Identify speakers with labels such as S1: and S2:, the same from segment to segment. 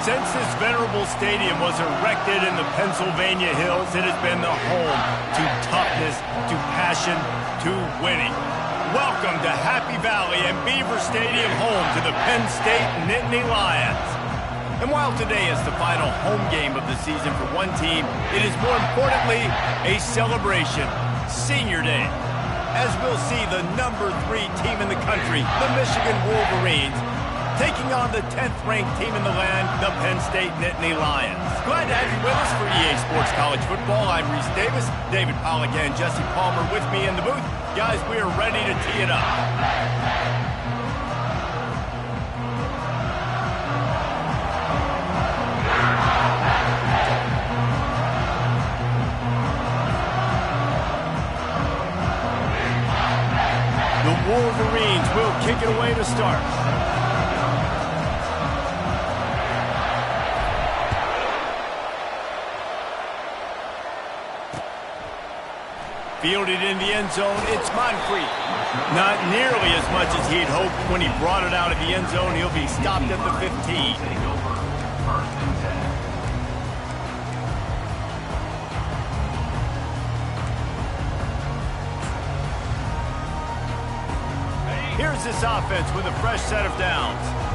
S1: Since this venerable stadium was erected in the Pennsylvania Hills, it has been the home to toughness, to passion, to winning. Welcome to Happy Valley and Beaver Stadium, home to the Penn State Nittany Lions. And while today is the final home game of the season for one team, it is more importantly a celebration, Senior Day. As we'll see the #3 team in the country, the Michigan Wolverines, taking on the 10th-ranked team in the land, the Penn State Nittany Lions. Glad to have you with us for EA Sports College Football. I'm Reese Davis, David Pollack and Jesse Palmer with me in the booth. Guys, we are ready to tee it up. The Wolverines will kick it away to start. Fielded in the end zone, it's Moncrief. Not nearly as much as he'd hoped when he brought it out of the end zone. He'll be stopped at the 15. Here's this offense with a fresh set of downs.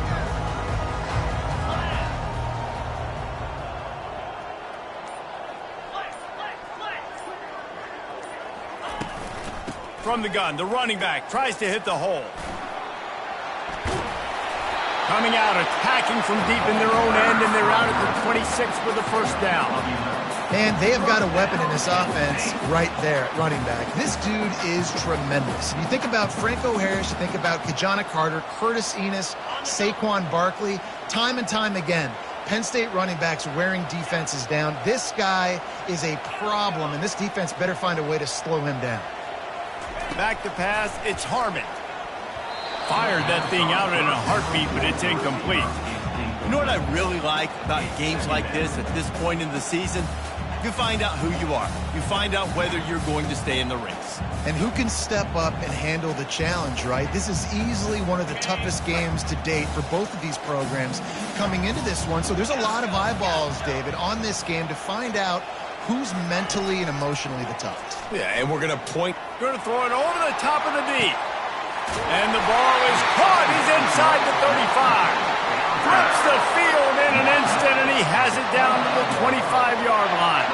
S1: From the gun, the running back tries to hit the hole. Coming out, attacking from deep in their own end, and they're out at the 26 for the first down.
S2: And they have got a weapon in this offense right there, running back. This dude is tremendous. If you think about Franco Harris, you think about Kajana Carter, Curtis Enos, Saquon Barkley, time and time again, Penn State running backs wearing defenses down. This guy is a problem, and this defense better find a way to slow him down.
S1: Back to pass, it's Harmon. Fired that thing out in a heartbeat, but it's incomplete.
S3: You know what I really like about games like this at this point in the season? You find out who you are. You find out whether you're going to stay in the race.
S2: And who can step up and handle the challenge, right? This is easily one of the toughest games to date for both of these programs coming into this one. So there's a lot of eyeballs, David, on this game to find out who's mentally and emotionally the toughest.
S1: Yeah, and we're going to point. Going to throw it over the top of the D. And the ball is caught. He's inside the 35. Flips the field in an instant, and he has it down to the 25-yard line.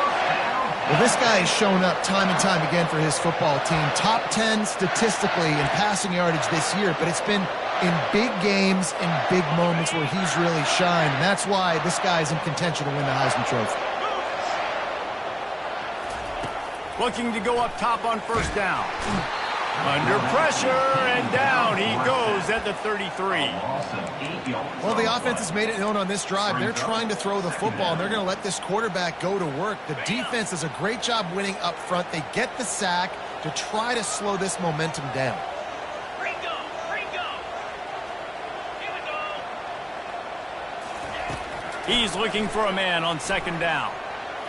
S2: Well, this guy has shown up time and time again for his football team. Top 10 statistically in passing yardage this year, but it's been in big games and big moments where he's really shined. And that's why this guy's in contention to win the Heisman Trophy.
S1: Looking to go up top on first down. Under pressure, and down he goes at the 33.
S2: Well, the offense has made it known on this drive. They're trying to throw the football, and they're going to let this quarterback go to work. The defense does a great job winning up front. They get the sack to try to slow this momentum down.
S1: He's looking for a man on second down.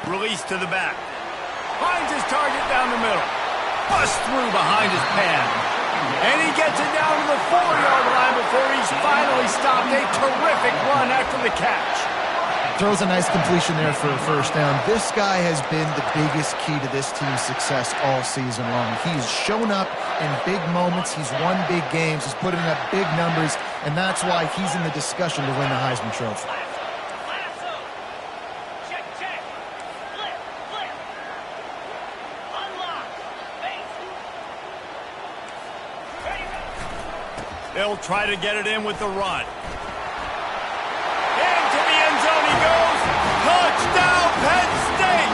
S1: Release to the back. Finds his target down the middle. Busts through behind his pad. And he gets it down to the 4-yard line before he's finally stopped. A terrific run after the catch.
S2: Throws a nice completion there for a first down. This guy has been the biggest key to this team's success all season long. He's shown up in big moments. He's won big games. He's putting up big numbers, and that's why he's in the discussion to win the Heisman Trophy.
S1: They'll try to get it in with the run. Into the end zone he goes. Touchdown, Penn State!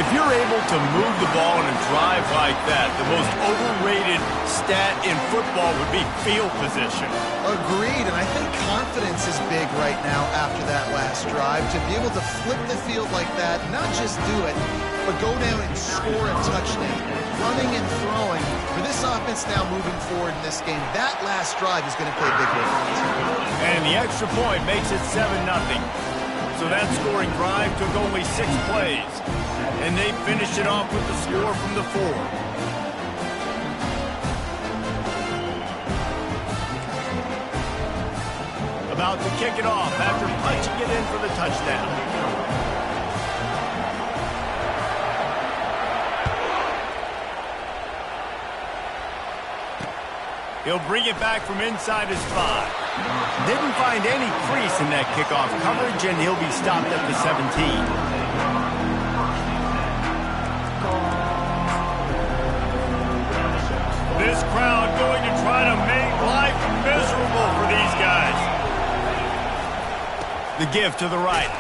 S1: If you're able to move the ball in a drive like that, the most overrated stat in football would be field position.
S2: Agreed, and I think confidence is big right now after that last drive. To be able to flip the field like that, not just do it, but go down and score a touchdown. Running and throwing. For this offense now moving forward in this game, that last drive is going to play a big role.
S1: And the extra point makes it 7-0. So that scoring drive took only 6 plays. And they finished it off with the score from the 4. A About to kick it off after punching it in for the touchdown. He'll bring it back from inside his 5. Didn't find any crease in that kickoff coverage, and he'll be stopped at the 17. This crowd going to try to make life miserable for these guys. The give to the right.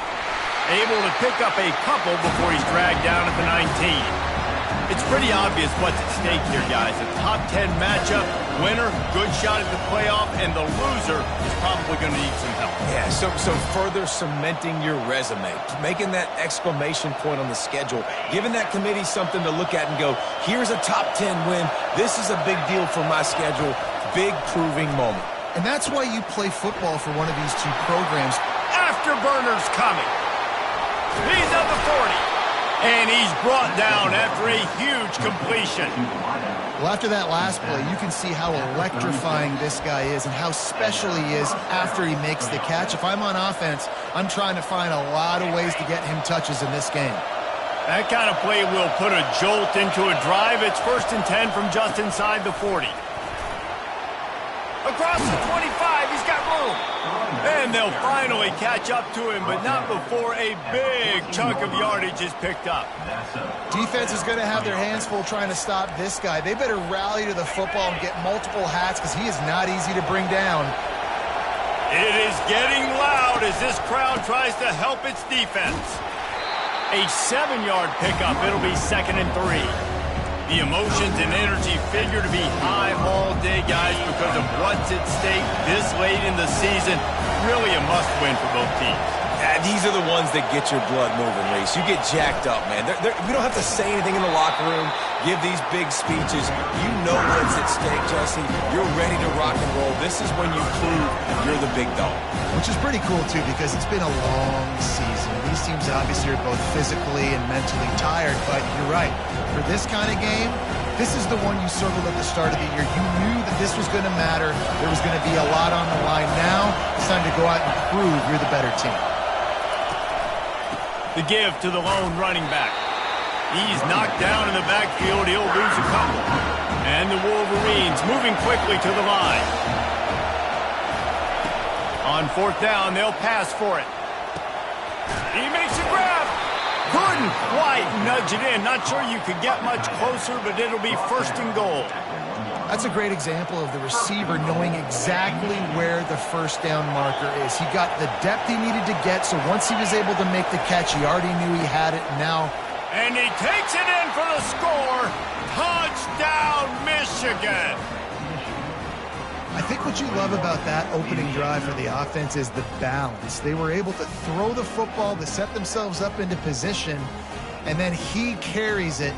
S1: Able to pick up a couple before he's dragged down at the 19. It's pretty obvious what's at stake here, guys. A top 10 matchup, winner, good shot at the playoff, and the loser is probably going to need some help.
S4: Yeah, so further cementing your resume, making that exclamation point on the schedule, giving that committee something to look at and go, here's a top 10 win. This is a big deal for my schedule. Big proving moment.
S2: And that's why you play football for one of these two programs.
S1: Afterburner's coming. He's at the 40. And he's brought down after a huge completion.
S2: Well, after that last play, you can see how electrifying this guy is and how special he is after he makes the catch. If I'm on offense, I'm trying to find a lot of ways to get him touches in this game.
S1: That kind of play will put a jolt into a drive. It's 1st and 10 from just inside the 40. Across the 25, he's got room. And they'll finally catch up to him, but not before a big chunk of yardage is picked up.
S2: Defense is going to have their hands full trying to stop this guy. They better rally to the football and get multiple hats because he is not easy to bring down.
S1: It is getting loud as this crowd tries to help its defense. A 7-yard pickup. It'll be 2nd and 3. The emotions and energy figure to be high all day, guys, because of what's at stake this late in the season. Really a must-win for both teams.
S4: Yeah, these are the ones that get your blood moving, Reese. You get jacked up, man. We don't have to say anything in the locker room, give these big speeches. You know what's at stake, Jesse. You're ready to rock and roll. This is when you prove you're the big dog.
S2: Which is pretty cool, too, because it's been a long season. These teams obviously are both physically and mentally tired, but you're right. For this kind of game, this is the one you circled at the start of the year. You knew that this was going to matter. There was going to be a lot on the line. Now it's time to go out and prove you're the better team.
S1: The give to the lone running back. He's knocked down in the backfield. He'll lose a couple. And the Wolverines moving quickly to the line. On 4th down, they'll pass for it. He makes a grab. Couldn't quite nudge it in. Not sure you could get much closer, but it'll be 1st and goal.
S2: That's a great example of the receiver knowing exactly where the 1st down marker is. He got the depth he needed to get, so once he was able to make the catch, he already knew he had it. Now,
S1: and he takes it in for the score. Touchdown, Michigan.
S2: I think what you love about that opening drive for the offense is the balance. They were able to throw the football to set themselves up into position, and then he carries it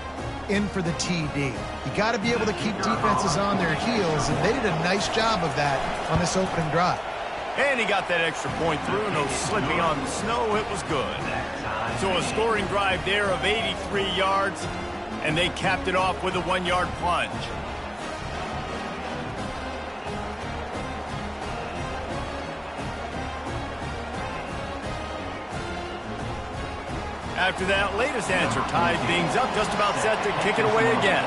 S2: in for the TD. You got to be able to keep defenses on their heels, and they did a nice job of that on this opening drive.
S1: And he got that extra point through. No slipping on the snow. It was good. So a scoring drive there of 83 yards, and they capped it off with a 1-yard plunge. After that latest answer tied things up, just about set to kick it away again.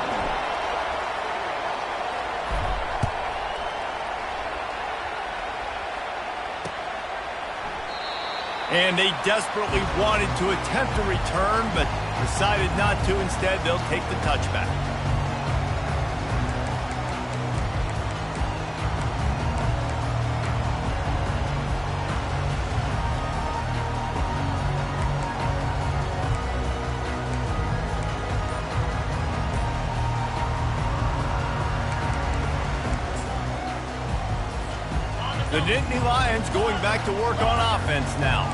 S1: And they desperately wanted to attempt a return, but decided not to. Instead, they'll take the touchback. The Nittany Lions going back to work on offense now.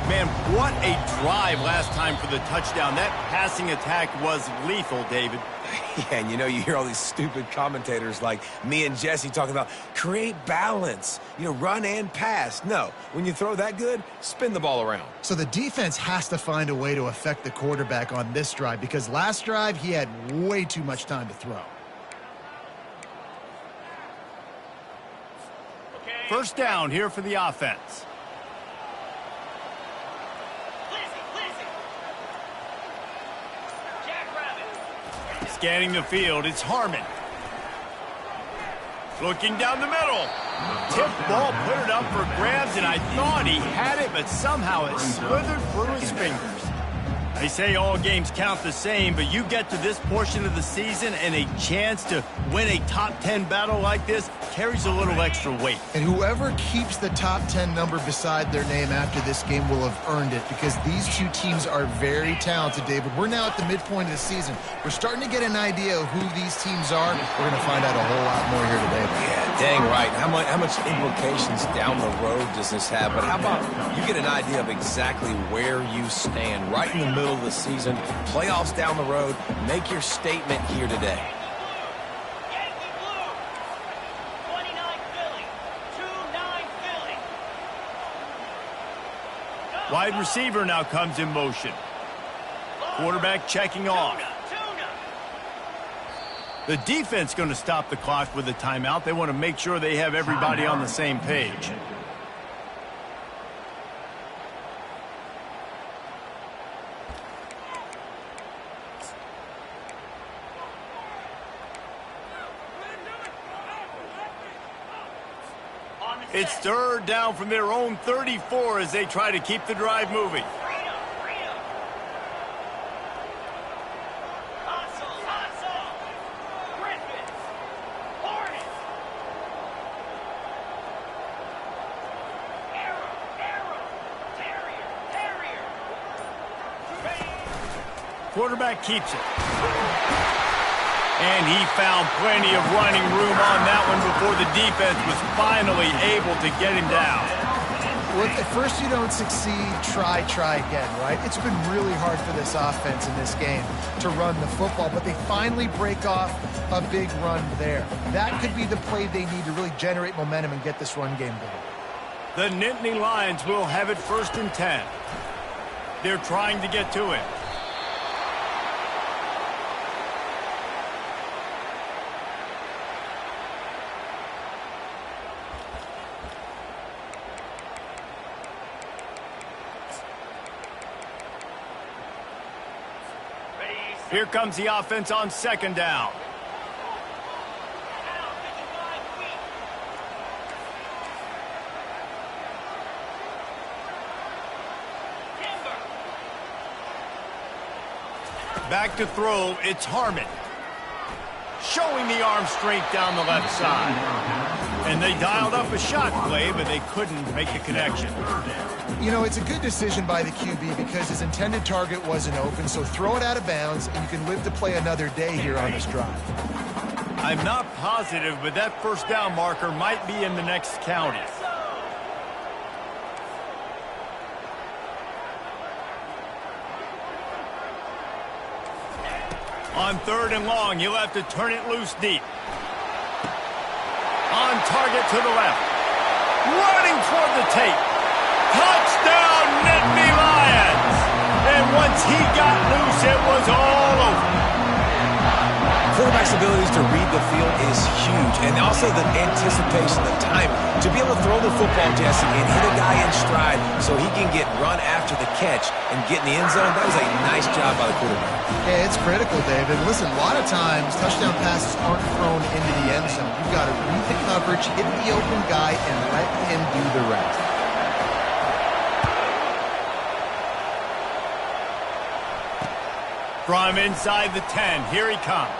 S1: Man, what a drive last time for the touchdown. That passing attack was lethal, David.
S4: Yeah, and you know, you hear all these stupid commentators like me and Jesse talking about create balance, you know, run and pass. No, when you throw that good, spin the ball around.
S2: So the defense has to find a way to affect the quarterback on this drive because last drive he had way too much time to throw.
S1: Okay, First down here for the offense. Scanning the field, it's Harmon. Looking down the middle. Tip ball, put it up for grabs, and I thought he had it, but somehow it slithered through his fingers. They say all games count the same, but you get to this portion of the season and a chance to win a top 10 battle like this carries a little extra weight.
S2: And whoever keeps the top 10 number beside their name after this game will have earned it, because these two teams are very talented, David. We're now at the midpoint of the season. We're starting to get an idea of who these teams are. We're going to find out a whole lot more here today.
S4: Yeah, dang right. How much implications down the road does this have? But how about you get an idea of exactly where you stand right in the middle of the season, playoffs down the road, make your statement here today.
S1: Wide receiver now comes in motion. Quarterback checking off. The defense going to stop the clock with a timeout. They want to make sure they have everybody on the same page. It's third down from their own 34 as they try to keep the drive moving. Quarterback keeps it. And he found plenty of running room on that one before the defense was finally able to get him down.
S2: Well, at first you don't succeed, try again, right? It's been really hard for this offense in this game to run the football, but they finally break off a big run there. That could be the play they need to really generate momentum and get this run game going.
S1: The Nittany Lions will have it 1st and 10. They're trying to get to it. Here comes the offense on 2nd down. Back to throw, it's Harmon. Showing the arm strength down the left side. And they dialed up a shot play, but they couldn't make the connection.
S2: You know, it's a good decision by the QB because his intended target wasn't open, so throw it out of bounds, and you can live to play another day here on this drive.
S1: I'm not positive, but that 1st down marker might be in the next county. On 3rd and long, he'll have to turn it loose deep. On target to the left. Running toward the tape. Touchdown, Nittany Lions! And once he got loose, it was all over.
S4: Quarterback's abilities to read the field is huge, and also the anticipation, the time to be able to throw the football, Jesse, and hit a guy in stride so he can get run after the catch and get in the end zone. That was a nice job by the quarterback.
S2: Yeah, it's critical, David. Listen, a lot of times touchdown passes aren't thrown into the end zone. You've got to read the coverage, hit the open guy, and let him do the rest.
S1: From inside the 10, here he comes.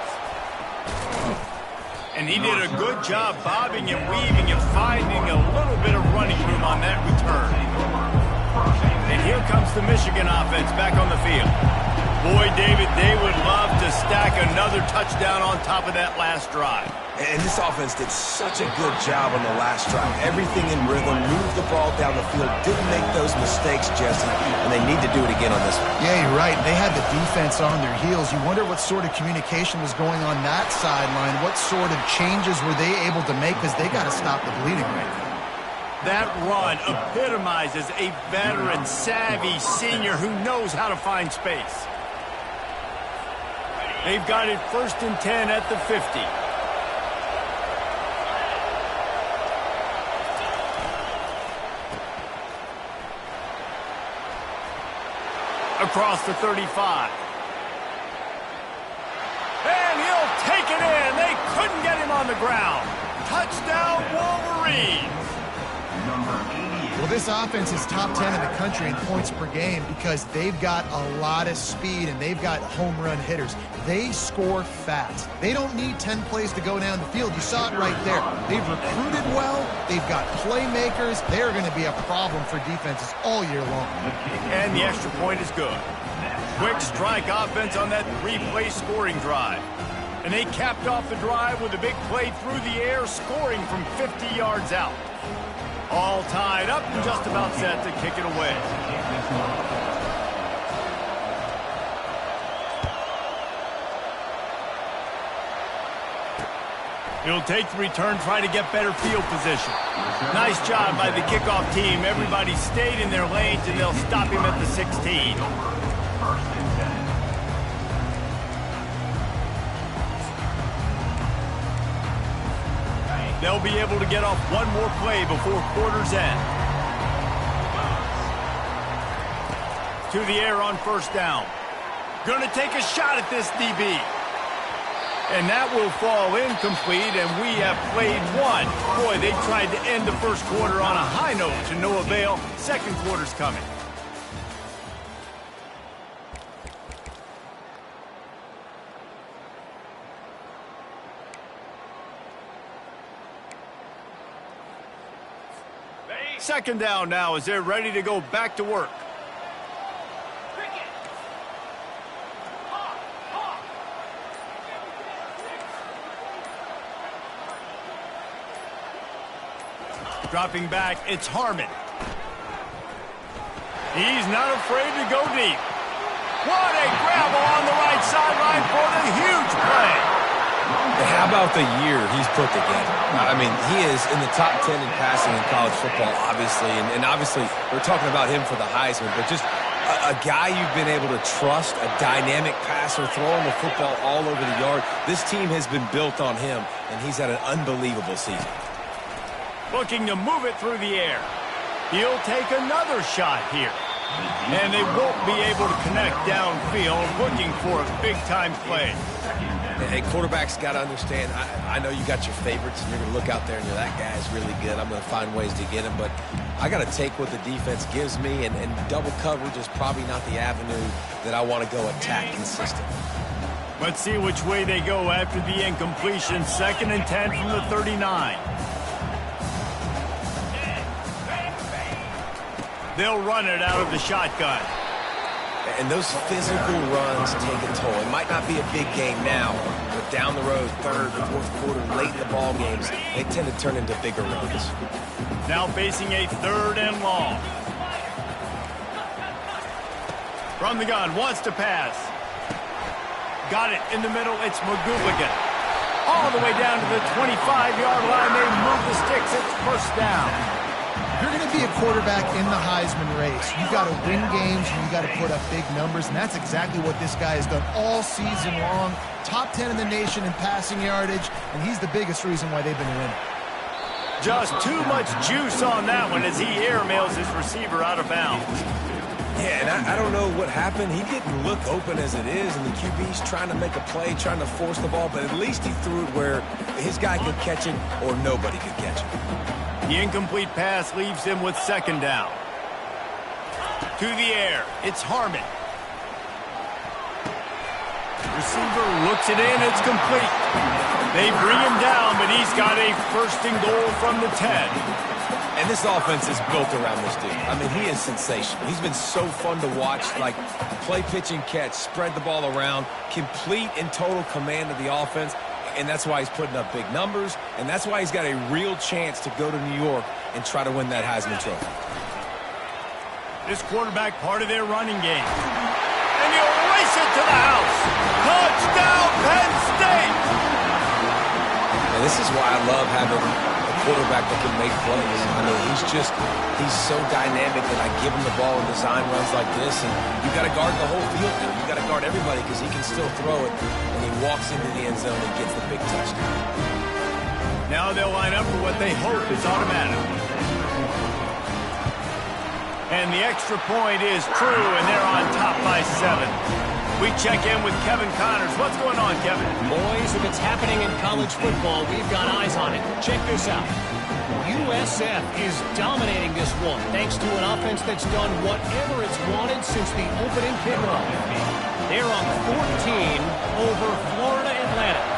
S1: And he did a good job bobbing and weaving and finding a little bit of running room on that return. And here comes the Michigan offense back on the field. Boy, David, they would love to stack another touchdown on top of that last drive.
S4: And this offense did such a good job on the last drive. Everything in rhythm, moved the ball down the field, didn't make those mistakes, Jesse, and they need to do it again on this one.
S2: Yeah, you're right. They had the defense on their heels. You wonder what sort of communication was going on that sideline. What sort of changes were they able to make, because they got to stop the bleeding right now.
S1: That run epitomizes a veteran, savvy senior who knows how to find space. They've got it 1st and 10 at the 50. across the 35. And he'll take it in. They couldn't get him on the ground. Touchdown, Wolverines.
S2: Well, this offense is top 10 in the country in points per game because they've got a lot of speed and they've got home run hitters. They score fast. They don't need 10 plays to go down the field. You saw it right there. They've recruited well. They've got playmakers. They're going to be a problem for defenses all year long.
S1: And the extra point is good. Quick strike offense on that 3-play scoring drive. And they capped off the drive with a big play through the air, scoring from 50 yards out. All tied up and just about set to kick it away. He'll take the return, try to get better field position. Nice job by the kickoff team. Everybody stayed in their lanes, and they'll stop him at the 16. They'll be able to get off one more play before quarter's end. To the air on first down. Going to take a shot at this DB. And that will fall incomplete, and we have played one. Boy, they tried to end the first quarter on a high note to no avail. Second quarter's coming. Second down now as they're ready to go back to work. Dropping back, it's Harmon. He's not afraid to go deep. What a grab along the right sideline for the huge play.
S4: How about the year he's put together? I mean, he is in the top 10 in passing in college football, obviously. And obviously, we're talking about him for the Heisman. But just a guy you've been able to trust, a dynamic passer, throwing the football all over the yard. This team has been built on him, and he's had an unbelievable season.
S1: Looking to move it through the air. He'll take another shot here. And they won't be able to connect downfield, looking for a big-time play.
S4: Hey, quarterbacks got to understand, I know you got your favorites, and you're going to look out there and you're, that guy's really good. I'm going to find ways to get him, but I got to take what the defense gives me, and double coverage is probably not the avenue that I want to go attack consistently.
S1: Let's see which way they go after the incompletion. 2nd and 10 from the 39. They'll run it out of the shotgun.
S4: And those physical runs take a toll. It might not be a big game now, but down the road, third, fourth quarter, late in the ball games, they tend to turn into bigger runs.
S1: Now facing a 3rd and long. From the gun, wants to pass. Got it in the middle, it's McGooligan. All the way down to the 25-yard line, they move the sticks, it's first down.
S2: You're going to be a quarterback in the Heisman race. You've got to win games, and you've got to put up big numbers, and that's exactly what this guy has done all season long. Top 10 in the nation in passing yardage, and he's the biggest reason why they've been winning.
S1: Just too much juice on that one as he airmails his receiver out of bounds.
S4: Yeah, and I don't know what happened. He didn't look open as it is, and the QB's trying to make a play, trying to force the ball, but at least he threw it where his guy could catch it or nobody could catch it.
S1: The incomplete pass leaves him with 2nd down. To the air, it's Harmon. Receiver looks it in, it's complete. They bring him down, but he's got a 1st and goal from the 10.
S4: And this offense is built around this dude. I mean, he is sensational. He's been so fun to watch, like play, pitch, and catch, spread the ball around, complete and total command of the offense. And that's why he's putting up big numbers, and that's why he's got a real chance to go to New York and try to win that Heisman Trophy.
S1: This quarterback part of their running game. And he'll race it to the house. Touchdown, Penn State!
S4: And this is why I love having a quarterback that can make plays. I mean, he's so dynamic that I give him the ball in design runs like this, and you got to guard the whole field there. You got to guard everybody because he can still throw it, and he walks into the end zone and gets the big touchdown.
S1: Now they'll line up for what they hope is automatic. And the extra point is true, and they're on top by 7. We check in with Kevin Connors. What's going on, Kevin?
S5: Boys, if it's happening in college football, we've got eyes on it. Check this out. USF is dominating this one thanks to an offense that's done whatever it's wanted since the opening kickoff. They're up 14 over Florida Atlantic.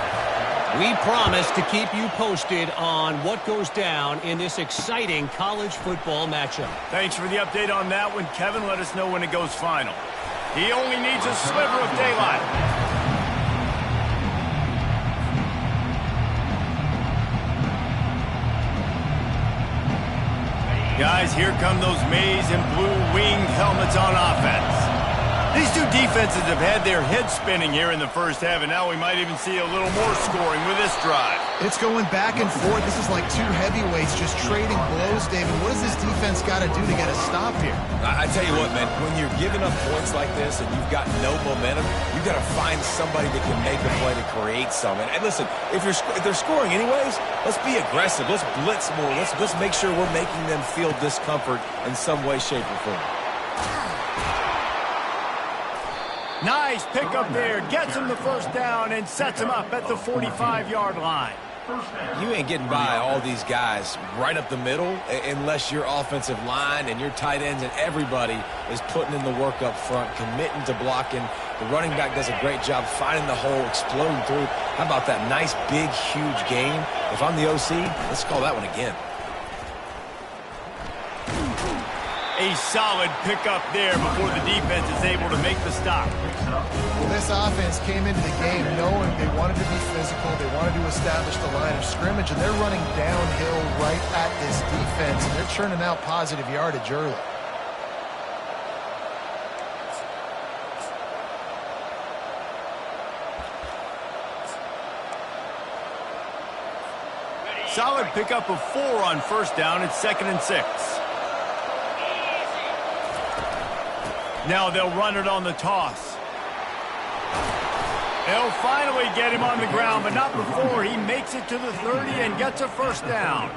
S5: We promise to keep you posted on what goes down in this exciting college football matchup.
S1: Thanks for the update on that one, Kevin. Let us know when it goes final. He only needs a sliver of daylight. Guys, here come those maize and blue winged helmets on offense. These two defenses have had their heads spinning here in the first half, and now we might even see a little more scoring with this drive.
S2: It's going back and forth. This is like two heavyweights just trading blows, David. What does this defense got to do to get a stop here?
S4: I tell you what, man, when you're giving up points like this and you've got no momentum, you've got to find somebody that can make a play to create some. And listen, if they're scoring anyways, let's be aggressive. Let's blitz more. Let's make sure we're making them feel discomfort in some way, shape, or form.
S1: Nice pickup there. Gets him the first down and sets him up at the 45-yard line.
S4: You ain't getting by all these guys right up the middle unless your offensive line and your tight ends and everybody is putting in the work up front, committing to blocking. The running back does a great job finding the hole, exploding through. How about that nice, big, huge gain? If I'm the OC, let's call that one again.
S1: A solid pickup there before the defense is able to make the stop.
S2: Well, this offense came into the game knowing they wanted to be physical, they wanted to establish the line of scrimmage, and they're running downhill right at this defense, and they're churning out positive yardage early.
S1: Solid pickup of 4 on first down. It's 2nd and 6. Now they'll run it on the toss. They'll finally get him on the ground, but not before he makes it to the 30 and gets a first down.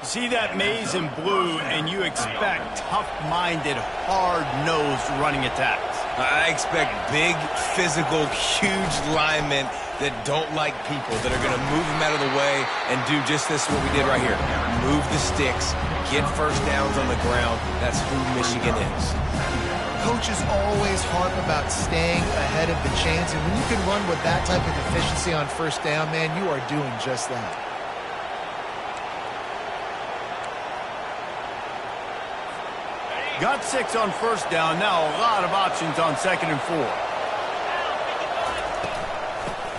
S1: See that maize and blue, and you expect tough-minded, hard-nosed running attacks.
S4: I expect big, physical, huge linemen that don't like people, that are going to move them out of the way and do just this, what we did right here. Move the sticks, get first downs on the ground. That's who Michigan is.
S2: Coaches always harp about staying ahead of the chains, and when you can run with that type of efficiency on first down, man, you are doing just that.
S1: Got 6 on first down. Now a lot of options on 2nd and 4.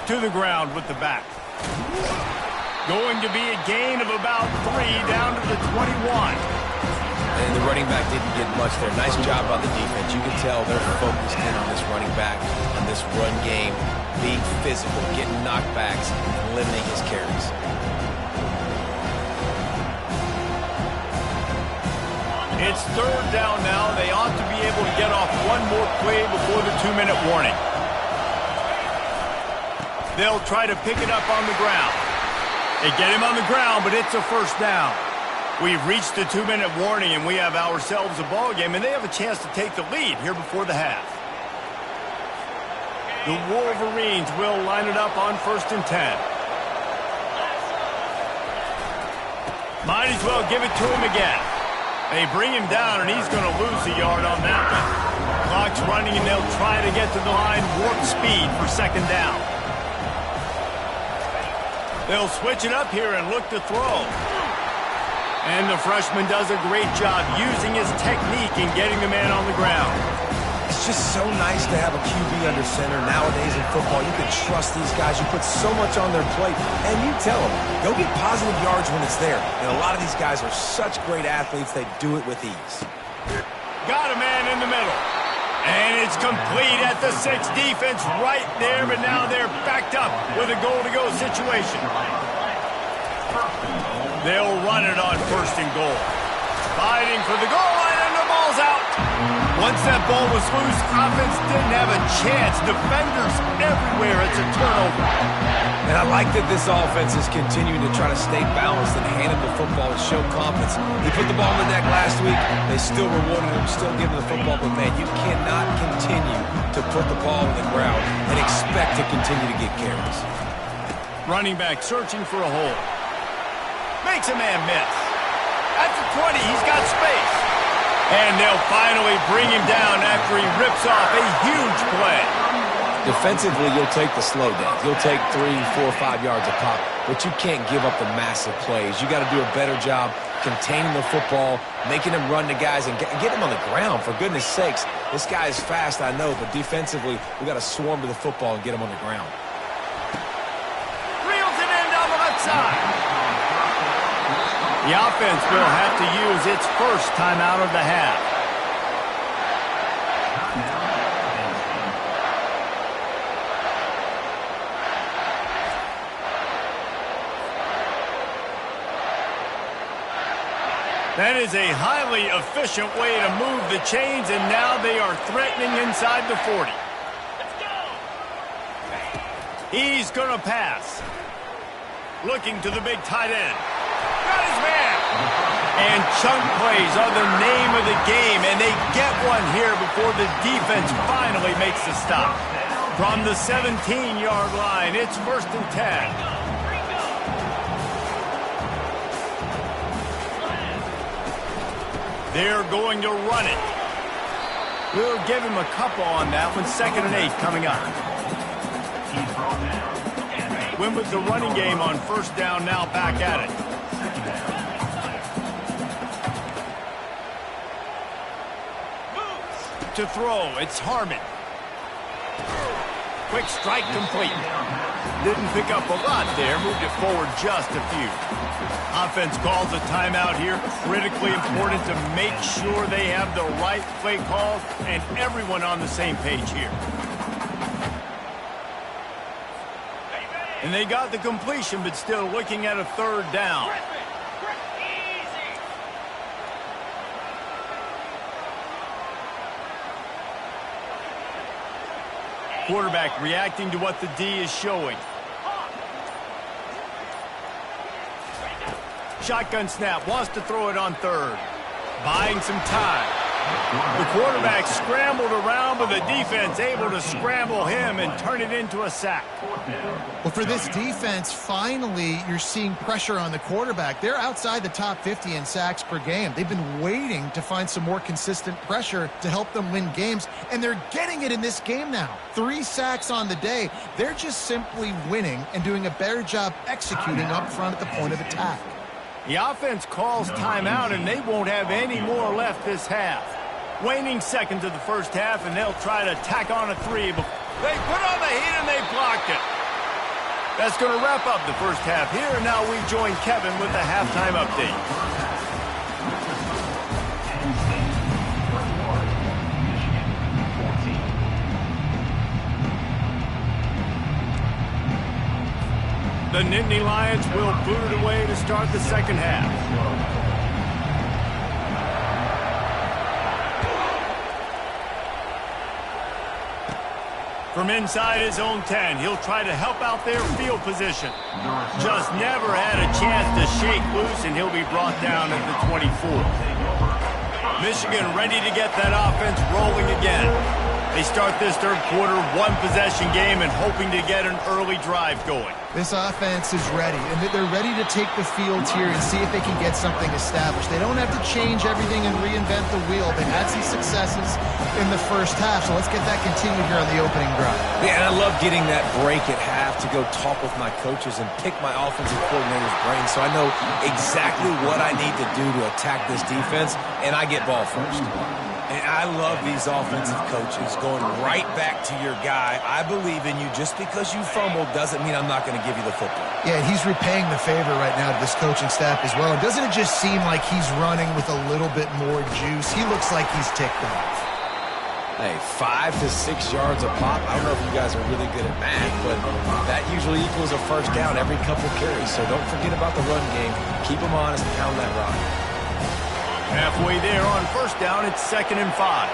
S1: To the ground with the back. Going to be a gain of about 3 down to the 21.
S4: And the running back didn't get much there. Nice job by the defense. You can tell they're focused in on this running back, on this run game, being physical, getting knockbacks, and limiting his carries.
S1: It's 3rd down now. They ought to be able to get off one more play before the 2-minute warning. They'll try to pick it up on the ground. They get him on the ground, but it's a first down. We've reached the 2-minute warning, and we have ourselves a ball game, and they have a chance to take the lead here before the half. The Wolverines will line it up on 1st and 10. Might as well give it to him again. They bring him down, and he's going to lose a yard on that one. Clock's running, and they'll try to get to the line warp speed for 2nd down. They'll switch it up here and look to throw. And the freshman does a great job using his technique and getting the man on the ground.
S4: It's just so nice to have a QB under center. Nowadays in football, you can trust these guys. You put so much on their plate, and you tell them, go get positive yards when it's there. And a lot of these guys are such great athletes, they do it with ease.
S1: Got a man in the middle. And it's complete at the 6. Defense right there, but now they're backed up with a goal-to-go situation. They'll run it on 1st and goal. Fighting for the goal line, and the ball's out. Once that ball was loose, offense didn't have a chance. Defenders everywhere at force a turnover.
S4: And I like that this offense is continuing to try to stay balanced and handle the football and show confidence. He put the ball in the neck last week. They still rewarded him, still giving the football. But, man, you cannot continue to put the ball in the ground and expect to continue to get carries.
S1: Running back searching for a hole. Makes a man miss. At the 20, he's got space. And they'll finally bring him down after he rips off a huge play.
S4: Defensively, you'll take the slow downs. You'll take 3, 4, 5 yards a pop, but you can't give up the massive plays. You got to do a better job containing the football, making them run to guys, and get them on the ground, for goodness sakes. This guy is fast, I know, but defensively, we got to swarm to the football and get him on the ground.
S1: Reels it in down the left side. The offense will have to use its first timeout of the half. That is a highly efficient way to move the chains, and now they are threatening inside the 40. Let's go. He's going to pass. Looking to the big tight end. Got his man. And chunk plays are the name of the game, and they get one here before the defense finally makes the stop. From the 17-yard line, it's 1st and 10. They're going to run it. We'll give him a couple on that one. 2nd and 8 coming up. Win with the running game on 1st down, now back at it. To throw, it's Harmon. Quick strike complete. Didn't pick up a lot there, moved it forward just a few. Offense calls a timeout here. Critically important to make sure they have the right play calls and everyone on the same page here. And they got the completion, but still looking at a 3rd down. Quarterback reacting to what the D is showing. Shotgun snap, wants to throw it on 3rd. Buying some time. The quarterback scrambled around, but the defense able to scramble him and turn it into a sack.
S2: Well, for this defense, finally, you're seeing pressure on the quarterback. They're outside the top 50 in sacks per game. They've been waiting to find some more consistent pressure to help them win games, and they're getting it in this game now. 3 sacks on the day. They're just simply winning and doing a better job executing up front at the point of attack.
S1: The offense calls timeout, and they won't have any more left this half. Waning seconds of the 1st half, and they'll try to tack on a 3. They put on the heat, and they blocked it. That's going to wrap up the 1st half here, and now we join Kevin with the halftime update. The Nittany Lions will boot it away to start the 2nd half. From inside his own 10, he'll try to help out their field position. Just never had a chance to shake loose, and he'll be brought down at the 24. Michigan ready to get that offense rolling again. They start this 3rd quarter, 1-possession game, and hoping to get an early drive going.
S2: This offense is ready, and they're ready to take the field here and see if they can get something established. They don't have to change everything and reinvent the wheel. They had some successes in the 1st half, so let's get that continued here on the opening drive.
S4: Yeah, and I love getting that break at half to go talk with my coaches and pick my offensive coordinator's brain so I know exactly what I need to do to attack this defense, and I get ball first. And I love these offensive coaches going right back to your guy. I believe in you. Just because you fumbled doesn't mean I'm not going to give you the football.
S2: Yeah, he's repaying the favor right now to this coaching staff as well. And doesn't it just seem like he's running with a little bit more juice? He looks like he's ticked off.
S4: Hey, 5 to 6 yards a pop. I don't know if you guys are really good at math, but that usually equals a 1st down every couple carries. So don't forget about the run game. Keep them honest and pound that rock.
S1: Halfway there on 1st down, it's 2nd and 5.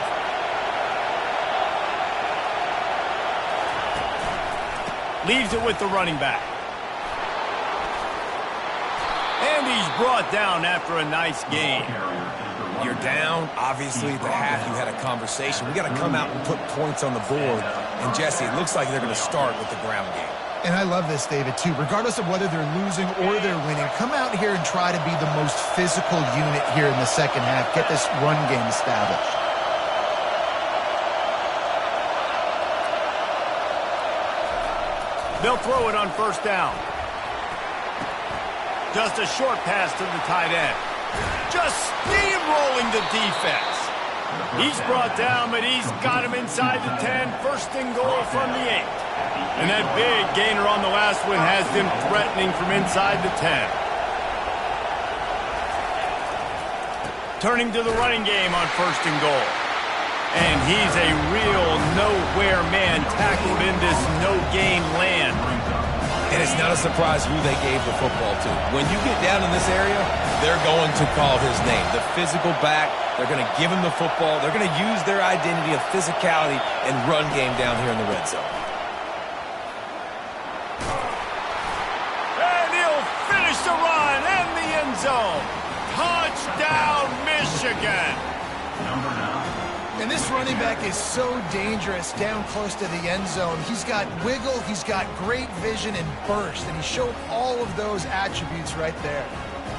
S1: Leaves it with the running back. And he's brought down after a nice gain.
S4: You're down. Obviously, at the half, you had a conversation. We got to come out and put points on the board. And, Jesse, it looks like they're going to start with the ground game.
S2: And I love this, David, too. Regardless of whether they're losing or they're winning, come out here and try to be the most physical unit here in the second half. Get this run game established.
S1: They'll throw it on first down. Just a short pass to the tight end. Just steamrolling the defense. He's brought down, but he's got him inside the 10. First and goal from the 8. And that big gainer on the last one has them threatening from inside the 10. Turning to the running game on first and goal. And he's a real nowhere man tackled in this no-gain land.
S4: And it's not a surprise who they gave the football to. When you get down in this area, they're going to call his name. The physical back, they're going to give him the football. They're going to use their identity of physicality and run game down here in the red zone.
S1: And he'll finish the run in the end zone. Touchdown, Michigan.
S2: And this running back is so dangerous down close to the end zone. He's got wiggle, he's got great vision and burst, and he showed all of those attributes right there.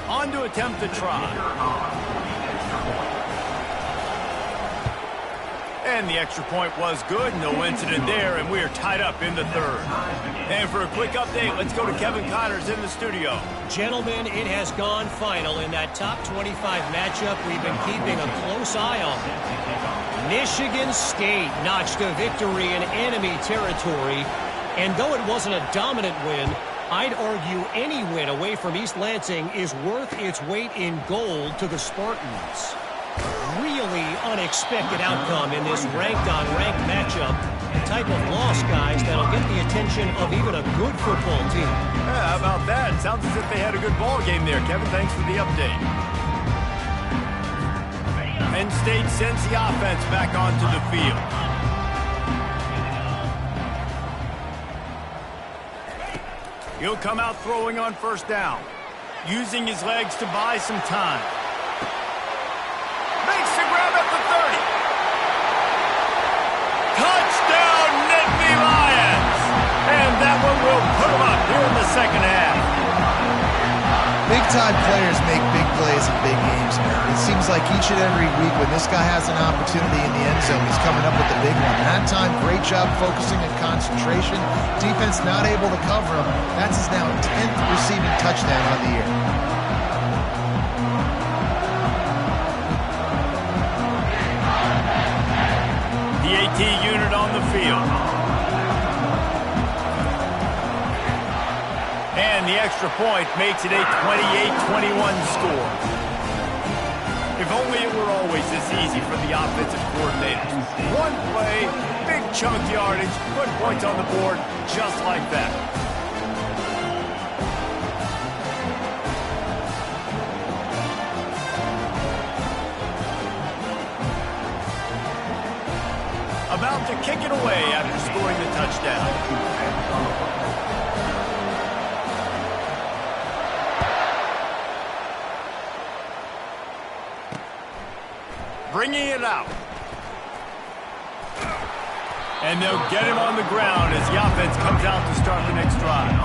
S1: On to attempt the try. And the extra point was good. No incident there, and we are tied up in the third. And for a quick update, let's go to Kevin Connors in the studio.
S5: Gentlemen, it has gone final in that top 25 matchup. We've been keeping a close eye on it. Michigan State notched a victory in enemy territory. And though it wasn't a dominant win, I'd argue any win away from East Lansing is worth its weight in gold to the Spartans. Really unexpected outcome in this ranked-on-ranked matchup. The type of loss, guys, that'll get the attention of even a good football team.
S1: Yeah, how about that? Sounds as if they had a good ball game there, Kevin. Thanks for the update. Penn State sends the offense back onto the field. He'll come out throwing on first down, using his legs to buy some time. Makes the grab at the 30. Touchdown, Nittany Lions! And that one will put them up here in the second half.
S2: Big-time players make big plays in big games, man. It seems like each and every week when this guy has an opportunity in the end zone, he's coming up with the big one. That time, great job focusing and concentration. Defense not able to cover him. That's his now 10th receiving touchdown on the year.
S1: The AT unit on the field. And the extra point makes it a 28-21 score. If only it were always this easy for the offensive coordinators. One play, big chunk yardage, put points on the board just like that. About to kick it away after scoring the touchdown. Bringing it out. And they'll get him on the ground as the offense comes out to start the next drive.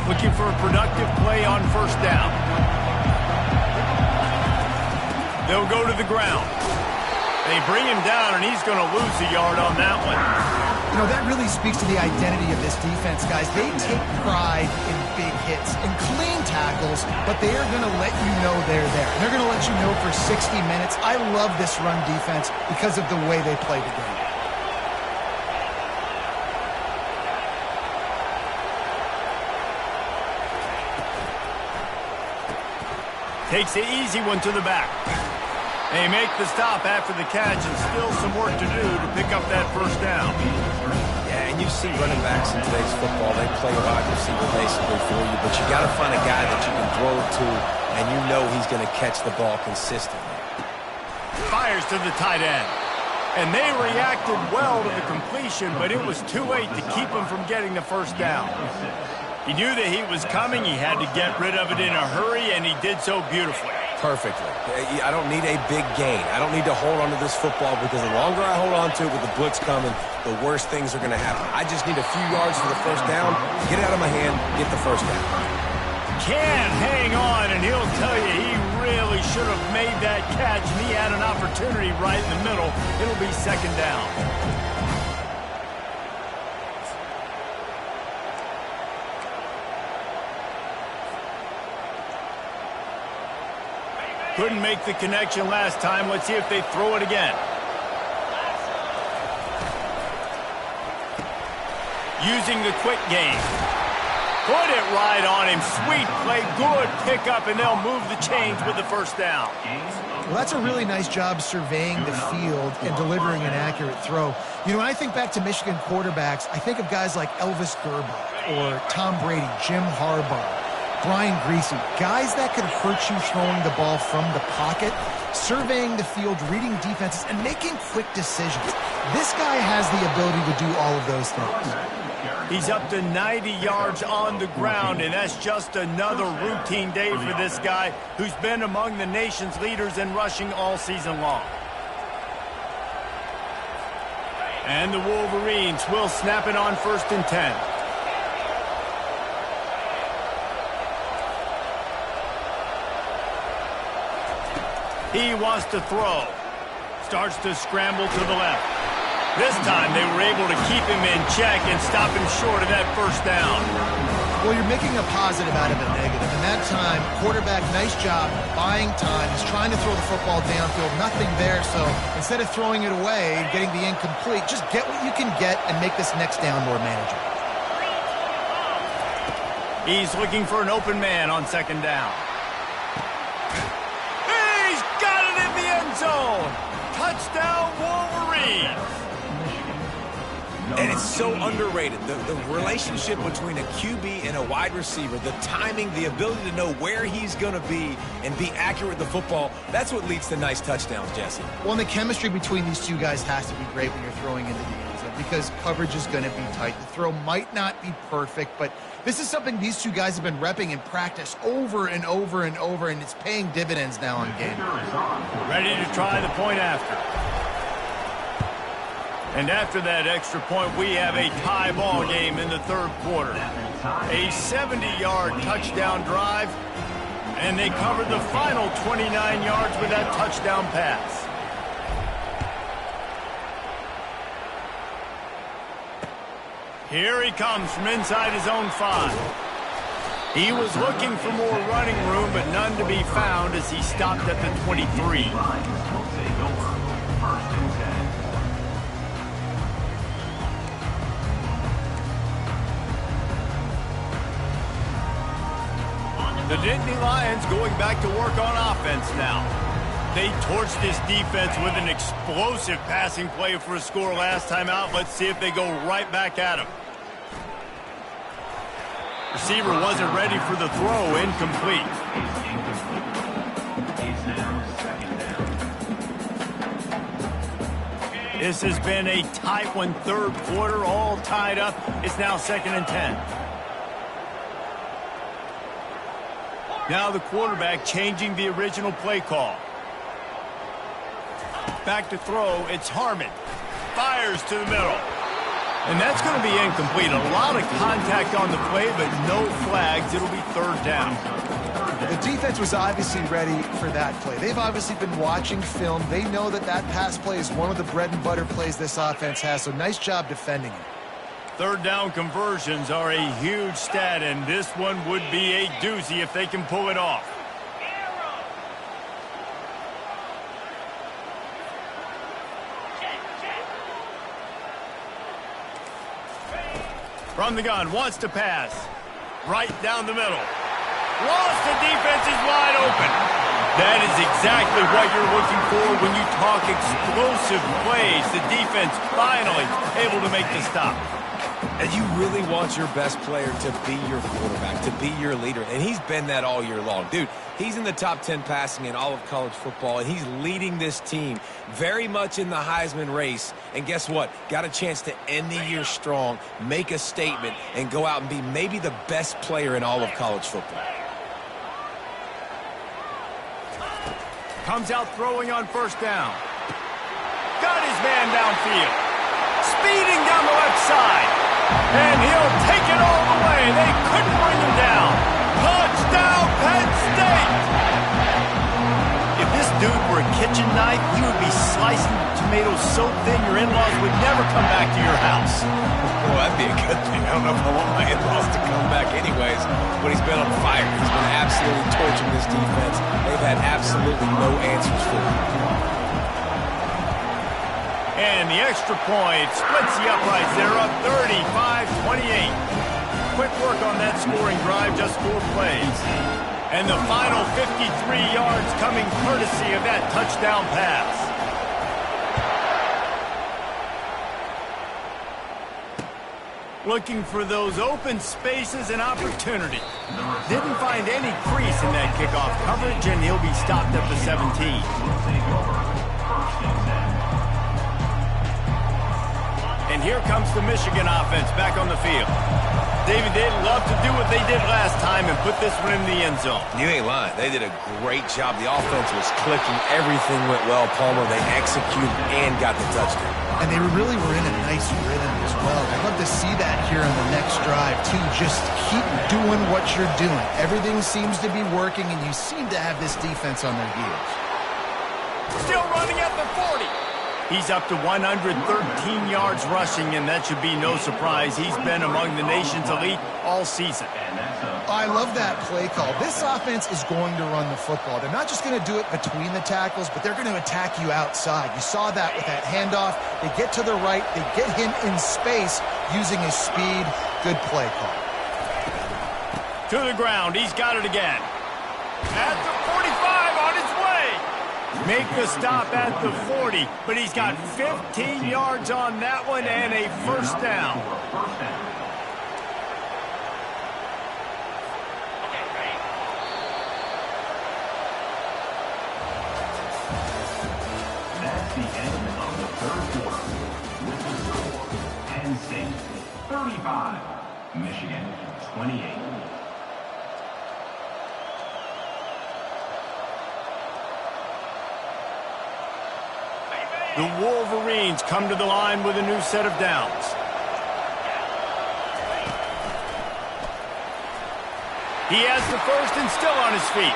S1: Looking for a productive play on first down. They'll go to the ground. They bring him down, and he's going to lose a yard on that one.
S2: You know, that really speaks to the identity of this defense, guys. They take pride in big hits and clean tackles, but they are going to let you know they're there. They're going to let you know for 60 minutes. I love this run defense because of the way they play the game.
S1: Takes the easy one to the back. They make the stop after the catch, and still some work to do to pick up that first down.
S4: Yeah, and you see running backs in today's football, they play wide receiver basically for you, but you got to find a guy that you can throw it to, and you know he's going to catch the ball consistently.
S1: Fires to the tight end. And they reacted well to the completion, but it was too late to keep him from getting the first down. He knew that he was coming. He had to get rid of it in a hurry, and he did so beautifully.
S4: Perfectly. I don't need a big gain. I don't need to hold on to this football because the longer I hold on to it with the blitz coming, the worse things are going to happen. I just need a few yards for the first down, get it out of my hand, get the first down.
S1: Can't hang on, and he'll tell you he really should have made that catch, and he had an opportunity right in the middle. It'll be second down. Couldn't make the connection last time. Let's see if they throw it again. Using the quick game. Put it right on him. Sweet play. Good pickup, and they'll move the chains with the first down.
S2: Well, that's a really nice job surveying the field and delivering an accurate throw. You know, when I think back to Michigan quarterbacks, I think of guys like Elvis Gerber or Tom Brady, Jim Harbaugh, Brian Greasy, guys that could hurt you throwing the ball from the pocket, surveying the field, reading defenses, and making quick decisions. This guy has the ability to do all of those things.
S1: He's up to 90 yards on the ground, and that's just another routine day for this guy who's been among the nation's leaders in rushing all season long. And the Wolverines will snap it on 1st and 10. He wants to throw. Starts to scramble to the left. This time they were able to keep him in check and stop him short of that first down.
S2: Well, you're making a positive out of a negative. And that time, quarterback, nice job, buying time. He's trying to throw the football downfield. Nothing there, so instead of throwing it away and getting the incomplete, just get what you can get and make this next down more manageable.
S1: He's looking for an open man on 2nd down. He's got it in the end zone. Touchdown, Wolverines.
S4: And it's so underrated. The relationship between a QB and a wide receiver, the timing, the ability to know where he's going to be and be accurate with the football, that's what leads to nice touchdowns, Jesse.
S2: Well, and the chemistry between these two guys has to be great when you're throwing into the end zone because coverage is going to be tight. The throw might not be perfect, but this is something these two guys have been repping in practice over and over and over, and it's paying dividends now on game.
S1: Ready to try the point after. And after that extra point, we have a tie ball game in the 3rd quarter. A 70-yard touchdown drive, and they covered the final 29 yards with that touchdown pass. Here he comes from inside his own 5. He was looking for more running room, but none to be found as he stopped at the 23. The Nittany Lions going back to work on offense now. They torched this defense with an explosive passing play for a score last time out. Let's see if they go right back at him. Receiver wasn't ready for the throw, incomplete. This has been a tight one, 3rd quarter, all tied up. It's now 2nd and 10. Now the quarterback changing the original play call. Back to throw, it's Harmon. Fires to the middle. And that's going to be incomplete. A lot of contact on the play, but no flags. It'll be 3rd down.
S2: The defense was obviously ready for that play. They've obviously been watching film. They know that that pass play is one of the bread and butter plays this offense has, so nice job defending it.
S1: 3rd down conversions are a huge stat, and this one would be a doozy if they can pull it off. From the gun, wants to pass. Right down the middle. Lost, the defense is wide open. That is exactly what you're looking for when you talk explosive plays. The defense finally able to make the stop.
S4: And you really want your best player to be your quarterback, to be your leader. And he's been that all year long. Dude, he's in the top 10 passing in all of college football, and he's leading this team very much in the Heisman race. And guess what? Got a chance to end the year strong, make a statement, and go out and be maybe the best player in all of college football.
S1: Comes out throwing on first down. Got his man downfield. Speeding down the left side. And he'll take it all the way. They couldn't bring him down. Touchdown, Penn State! If this dude were a kitchen knife, he would be slicing tomatoes so thin your in-laws would never come back to your house.
S4: Well, that'd be a good thing. I don't know if I want my in-laws to come back anyways, but he's been on fire. He's been absolutely torching this defense. They've had absolutely no answers for him.
S1: And the extra point splits the uprights. They're up 35-28. Quick work on that scoring drive, just 4 plays. And the final 53 yards coming courtesy of that touchdown pass. Looking for those open spaces and opportunity. Didn't find any crease in that kickoff coverage, and he'll be stopped at the 17. And here comes the Michigan offense back on the field. David, they'd love to do what they did last time and put this one in the end zone.
S4: You ain't lying. They did a great job. The offense was clicking. Everything went well, Palmer. They executed and got the touchdown.
S2: And they really were in a nice rhythm as well. I'd love to see that here on the next drive, too. Just keep doing what you're doing. Everything seems to be working, and you seem to have this defense on their heels.
S1: Still running at the 40. He's up to 113 yards rushing, and that should be no surprise. He's been among the nation's elite all season.
S2: I love that play call. This offense is going to run the football. They're not just going to do it between the tackles, but they're going to attack you outside. You saw that with that handoff. They get to the right. They get him in space using his speed. Good play call.
S1: To the ground. He's got it again. At the 45 on his way. Make the stop at the 40, but he's got 15 yards on that one and a first down.
S6: That's the end of the third quarter. With the score, Penn State 35, Michigan 28.
S1: The Wolverines come to the line with a new set of downs. He has the first and still on his feet.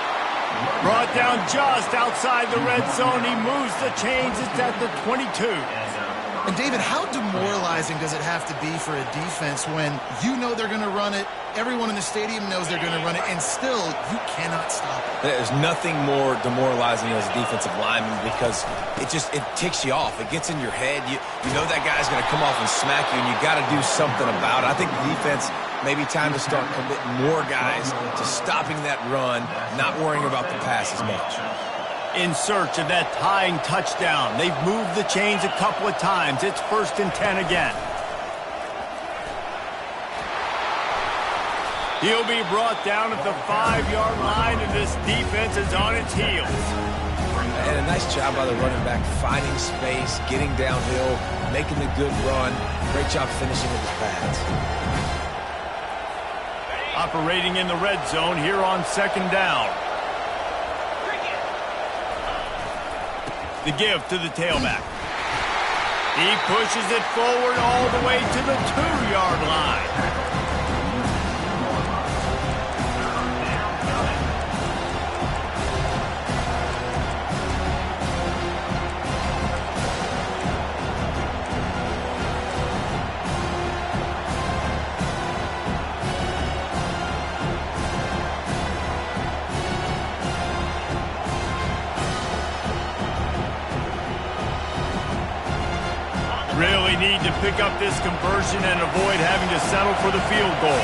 S1: Brought down just outside the red zone. He moves the chains. It's at the 22.
S2: And, David, how demoralizing does it have to be for a defense when you know they're going to run it, everyone in the stadium knows they're going to run it, and still you cannot stop it?
S4: There's nothing more demoralizing as a defensive lineman because it ticks you off. It gets in your head. You know that guy's going to come off and smack you, and you got to do something about it. I think the defense maybe time to start committing more guys to stopping that run, not worrying about the pass as much.
S1: In search of that tying touchdown. They've moved the chains a couple of times. It's 1st and 10 again. He'll be brought down at the 5-yard line, and this defense is on its heels.
S4: And a nice job by the running back, finding space, getting downhill, making the good run. Great job finishing with his pads.
S1: Operating in the red zone here on 2nd down. The give to the tailback. He pushes it forward all the way to the 2-yard line. Really need to pick up this conversion and avoid having to settle for the field goal.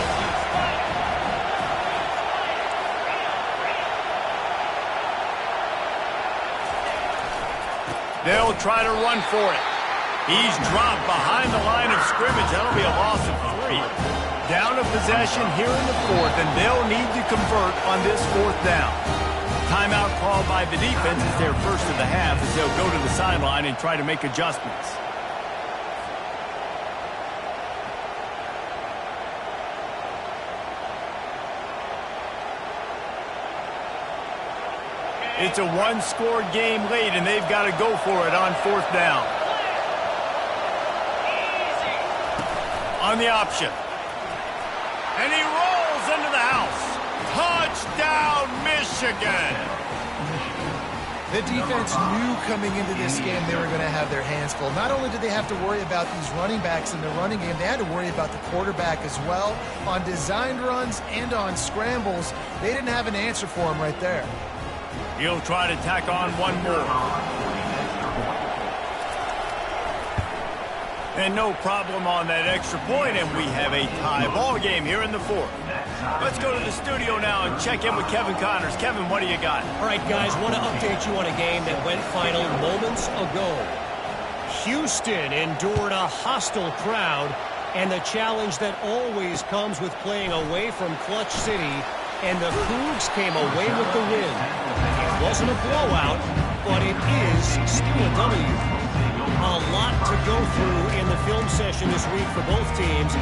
S1: They'll try to run for it. He's dropped behind the line of scrimmage. That'll be a loss of 3. Down a possession here in the 4th, and they'll need to convert on this 4th down. Timeout called by the defense is their first of the half as they'll go to the sideline and try to make adjustments. It's a one-score game late, and they've got to go for it on 4th down. On the option. And he rolls into the house. Touchdown, Michigan!
S2: The defense knew coming into this game they were going to have their hands full. Not only did they have to worry about these running backs in the running game, they had to worry about the quarterback as well. On designed runs and on scrambles, they didn't have an answer for him right there.
S1: He'll try to tack on one more. And no problem on that extra point, and we have a tie ball game here in the 4th. Let's go to the studio now and check in with Kevin Connors. Kevin, what do you got?
S5: All right, guys, want to update you on a game that went final moments ago. Houston endured a hostile crowd and the challenge that always comes with playing away from Clutch City, and the Cougs came away with the win. It wasn't a blowout, but it is still a W. A lot to go through in the film session this week for both teams,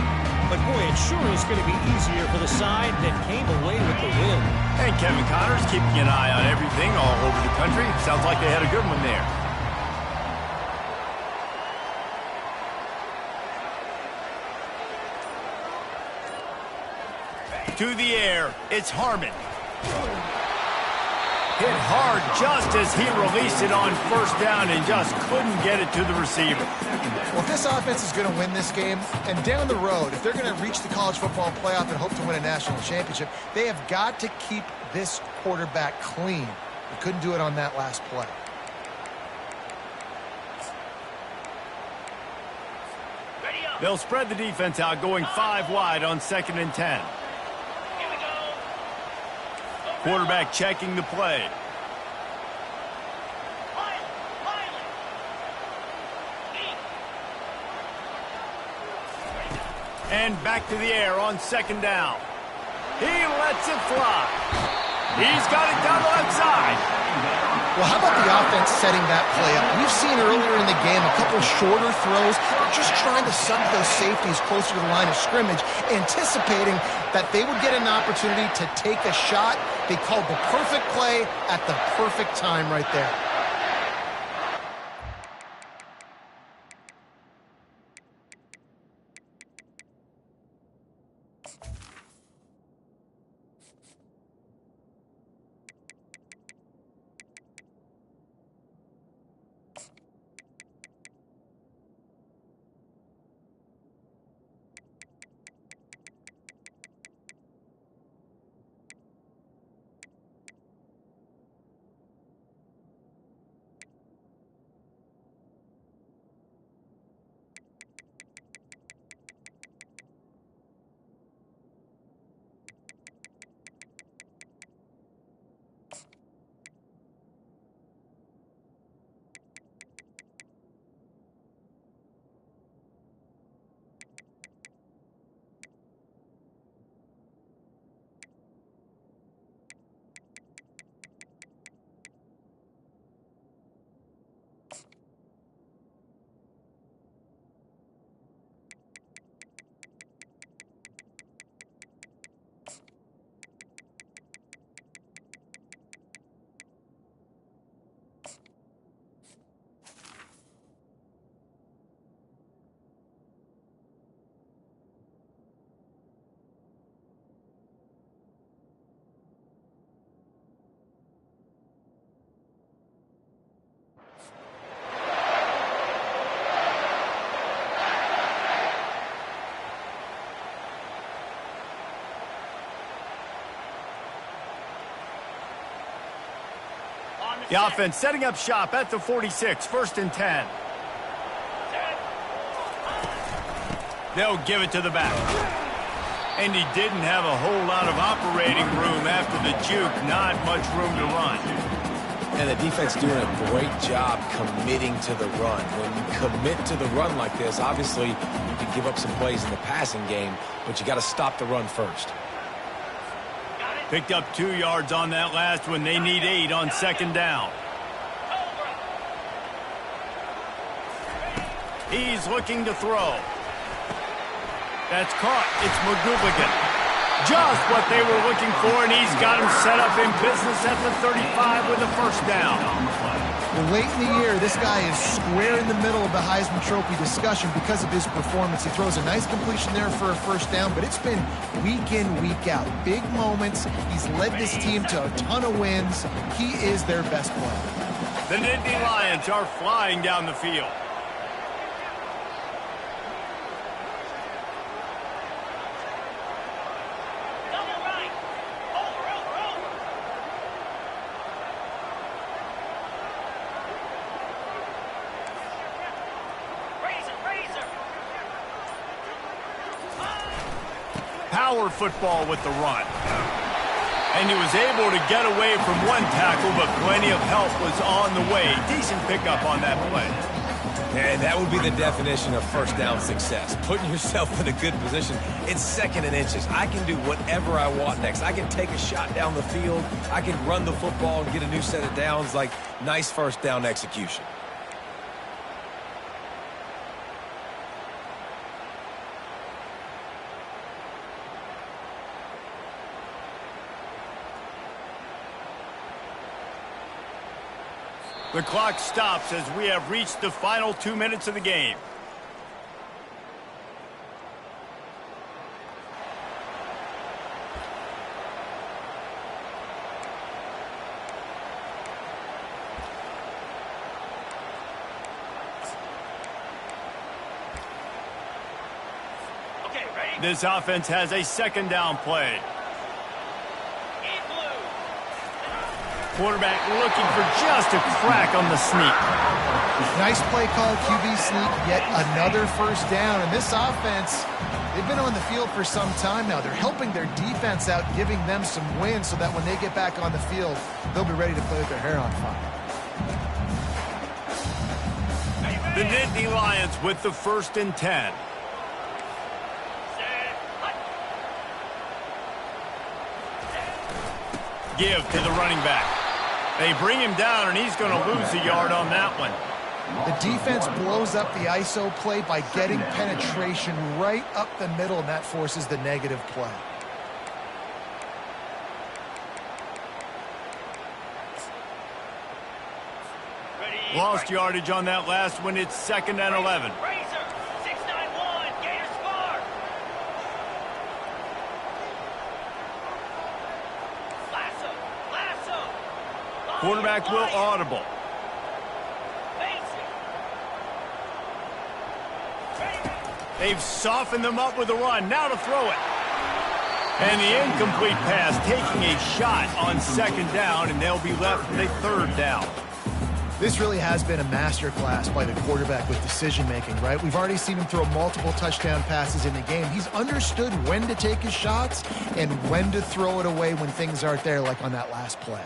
S5: but boy, it sure is going to be easier for the side that came away with the win.
S1: And Kevin Connors keeping an eye on everything all over the country. Sounds like they had a good one there. To the air, it's Harmon. Hit hard just as he released it on 1st down and just couldn't get it to the receiver.
S2: Well, if this offense is going to win this game, and down the road, if they're going to reach the college football playoff and hope to win a national championship, they have got to keep this quarterback clean. They couldn't do it on that last play.
S1: They'll spread the defense out, going 5 wide on 2nd and 10. Quarterback checking the play. And back to the air on 2nd down. He lets it fly. He's got it down the left side.
S2: Well, how about the offense setting that play up? We've seen earlier in the game a couple shorter throws, just trying to suck those safeties closer to the line of scrimmage, anticipating that they would get an opportunity to take a shot. They called the perfect play at the perfect time right there.
S1: The offense setting up shop at the 46, 1st and 10. They'll give it to the back. And he didn't have a whole lot of operating room after the juke. Not much room to run.
S4: And the defense doing a great job committing to the run. When you commit to the run like this, obviously you can give up some plays in the passing game, but you got to stop the run first.
S1: Picked up 2 yards on that last one. They need 8 on second down. He's looking to throw. That's caught. It's McGooligan. Just what they were looking for, and he's got him set up in business at the 35 with a first down.
S2: Well, late in the year, this guy is square in the middle of the Heisman Trophy discussion because of his performance. He throws a nice completion there for a first down, but it's been week in, week out. Big moments. He's led this team to a ton of wins. He is their best player.
S1: The Nittany Lions are flying down the field. Power football with the run. And he was able to get away from one tackle, but plenty of help was on the way. Decent pickup on that play.
S4: And that would be the definition of first down success. Putting yourself in a good position. It's second and inches. I can do whatever I want next. I can take a shot down the field. I can run the football and get a new set of downs. Like, nice first down execution.
S1: The clock stops as we have reached the final 2 minutes of the game.
S6: Okay, ready?
S1: This offense has a second down play. Quarterback looking for just a crack on the sneak.
S2: Nice play call, QB sneak, yet another first down. And this offense, they've been on the field for some time now. They're helping their defense out, giving them some wins so that when they get back on the field, they'll be ready to play with their hair on fire.
S1: The Nittany Lions with the 1st and 10. Give to the running back. They bring him down, and he's going to lose a yard on that one.
S2: The defense blows up the ISO play by getting penetration right up the middle, and that forces the negative play.
S1: Lost yardage on that last one. It's 2nd and 11. Quarterback will audible. They've softened them up with a run. Now to throw it. And the incomplete pass taking a shot on 2nd down, and they'll be left with a 3rd down.
S2: This really has been a masterclass by the quarterback with decision-making, right? We've already seen him throw multiple touchdown passes in the game. He's understood when to take his shots and when to throw it away when things aren't there, like on that last play.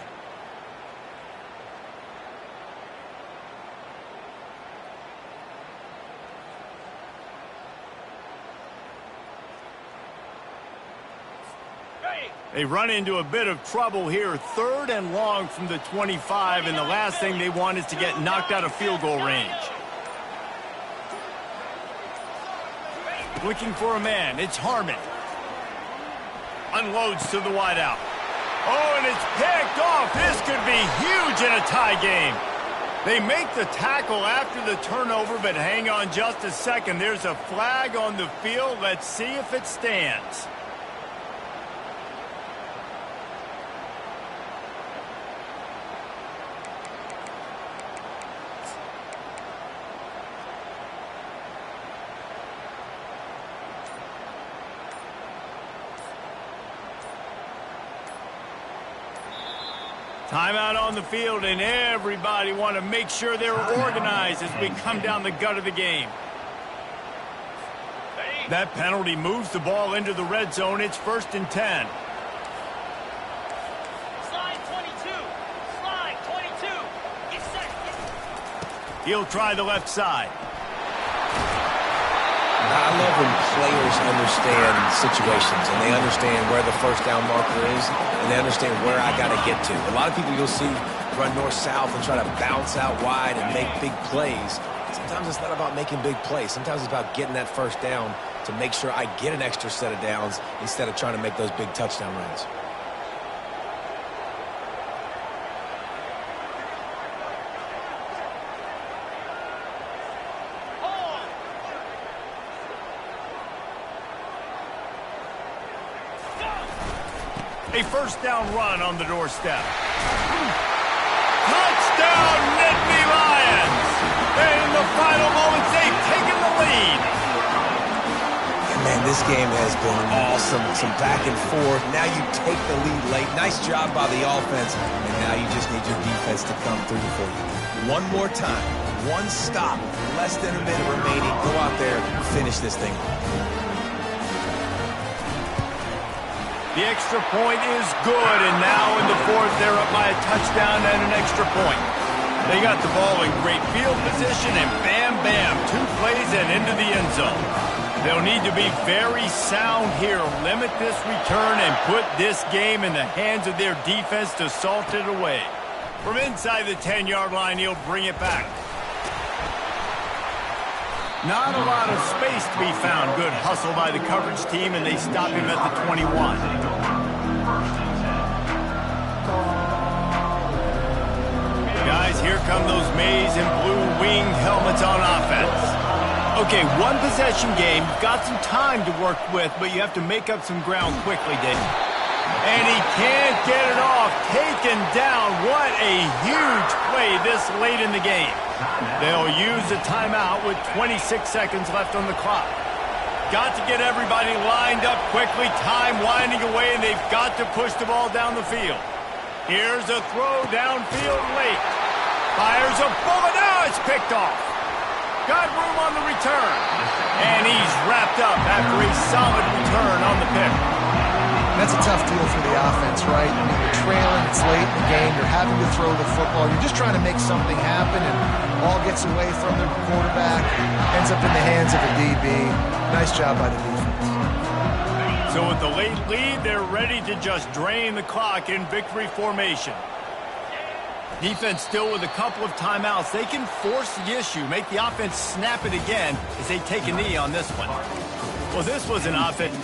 S1: They run into a bit of trouble here. 3rd and long from the 25, and the last thing they want is to get knocked out of field goal range. Looking for a man. It's Harmon. Unloads to the wideout. Oh, and it's picked off. This could be huge in a tie game. They make the tackle after the turnover, but hang on just a second. There's a flag on the field. Let's see if it stands. Timeout on the field, and everybody want to make sure they're organized as we come down the gut of the game. That penalty moves the ball into the red zone. It's 1st and 10.
S6: Slide 22. Slide 22.
S1: He'll try the left side.
S4: I love when players understand situations and they understand where the first down marker is and they understand where I got to get to. A lot of people you'll see run north-south and try to bounce out wide and make big plays. Sometimes it's not about making big plays. Sometimes it's about getting that first down to make sure I get an extra set of downs instead of trying to make those big touchdown runs.
S1: A first down run on the doorstep. Touchdown, Nittany Lions! And in the final moments, they've taken the lead.
S4: And man, this game has been awesome. Some back and forth. Now you take the lead late. Nice job by the offense. And now you just need your defense to come through for you. One more time. One stop. Less than a minute remaining. Go out there and finish this thing.
S1: The extra point is good, and now in the fourth, they're up by a touchdown and an extra point. They got the ball in great field position, and bam, bam, 2 plays and into the end zone. They'll need to be very sound here, limit this return, and put this game in the hands of their defense to salt it away. From inside the 10-yard line, he'll bring it back. Not a lot of space to be found. Good hustle by the coverage team, and they stop him at the 21. Guys, here come those maize and blue winged helmets on offense. Okay, one possession game. Got some time to work with, but you have to make up some ground quickly, Dave. And he can't get it off. Taken down. What a huge play this late in the game. They'll use a timeout with 26 seconds left on the clock. Got to get everybody lined up quickly. Time winding away, and they've got to push the ball down the field. Here's a throw downfield late. Fires a bullet. Now it's picked off. Got room on the return. And he's wrapped up after a solid return on the pick.
S2: That's a tough deal for the offense, right? I mean, you're trailing, it's late in the game, you're having to throw the football, you're just trying to make something happen, and ball gets away from the quarterback, ends up in the hands of a DB. Nice job by the defense.
S1: So with the late lead, they're ready to just drain the clock in victory formation. Defense still with a couple of timeouts. They can force the issue, make the offense snap it again as they take a knee on this one. Well, this was an offense.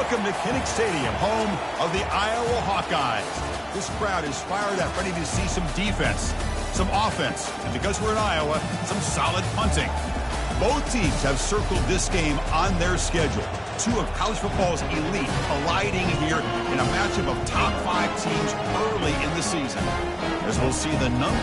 S7: Welcome to Kinnick Stadium, home of the Iowa Hawkeyes. This crowd is fired up, ready to see some defense, some offense, and because we're in Iowa, some solid punting. Both teams have circled this game on their schedule. Two of college football's elite colliding here in a matchup of top 5 teams early in the season. As we'll see the number